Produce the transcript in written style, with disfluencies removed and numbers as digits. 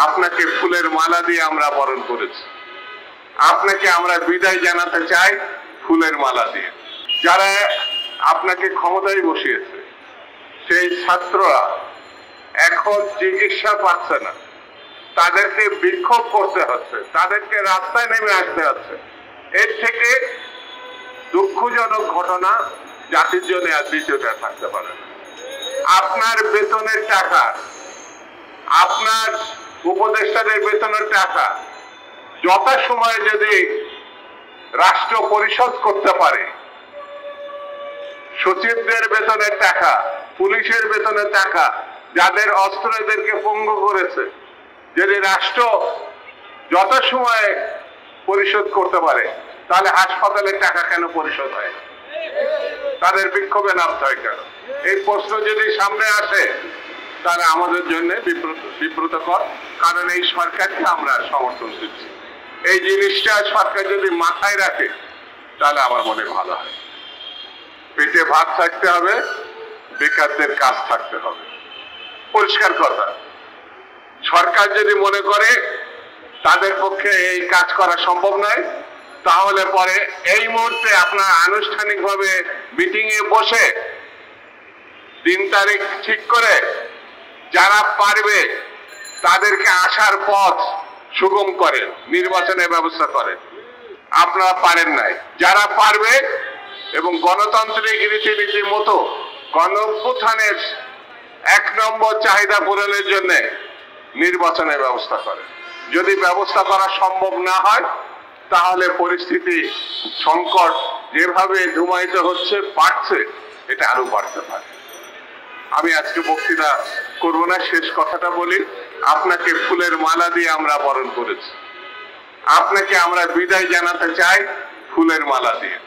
আপনাকে ফুলের মালা দিয়ে আমরা বরণ করেছি, আপনাকে আমরা বিদায় জানাতে চাই ফুলের মালা দিয়ে। যারা আপনাকে ক্ষমতায় বসিয়েছে সেই ছাত্ররা এখন চিকিৎসা পাচ্ছে না, তাদেরকে বিক্ষোভ করতে হচ্ছে, তাদেরকে রাস্তায় নেমে আসতে হচ্ছে। এর থেকে দুঃখজনক ঘটনা জাতির জন্য আর দ্বিতীয়টা থাকতে পারে না। আপনার বেতনের টাকা, আপনার উপদেষ্টাদের বেতনের টাকা যথাসময়ে যদি রাষ্ট্র পরিশোধ করতে পারে, সচিবদের বেতনের টাকা, পুলিশের বেতনের টাকা, যাদের অস্ত্রদেরকে পঙ্গু করেছে, যদি রাষ্ট্র যথাসময়ে পরিশোধ করতে পারে, তাহলে হাসপাতালের টাকা কেন পরিশোধ হয়? তাদের বিক্ষোভে নামতে হয় কেন? এই প্রশ্ন যদি সামনে আসে তাহলে আমাদের জন্য বিব্রতকর, কারণ এই সরকারকে আমরা সমর্থন দিচ্ছি। এই জিনিসটা সরকার যদি মাথায় রাখে তাহলে আমার মনে ভালো হয়। পেটে ভাত থাকতে হবে, বেকারদের কাজ থাকতে হবে, পরিষ্কার কথা। সরকার যদি মনে করে তাদের পক্ষে এই কাজ করা সম্ভব নয়, তাহলে পরে এই মুহূর্তে আপনার আনুষ্ঠানিকভাবে মিটিং এ বসে দিন তারিখ ঠিক করে যারা পারবে তাদেরকে আসার পথ সুগম করেন, নির্বাচনের ব্যবস্থা করেন। আপনারা পারেন নাই, যারা পারবে এবং গণতান্ত্রিক রীতিনীতির মতো গণঅভ্যুত্থানের 1 নম্বর চাহিদা পূরণের জন্য নির্বাচনের ব্যবস্থা করেন। যদি ব্যবস্থা করা সম্ভব না হয় তাহলে পরিস্থিতি সংকট যেভাবে ধুমায়িত হচ্ছে, বাড়ছে, এটা আরো বাড়তে পারে। আমি আজকে বক্তৃতা করব না, শেষ কথাটা বলি। আপনাকে ফুলের মালা দিয়ে আমরা বরণ করেছি, আপনাকে আমরা বিদায় জানাতে চাই ফুলের মালা দিয়ে।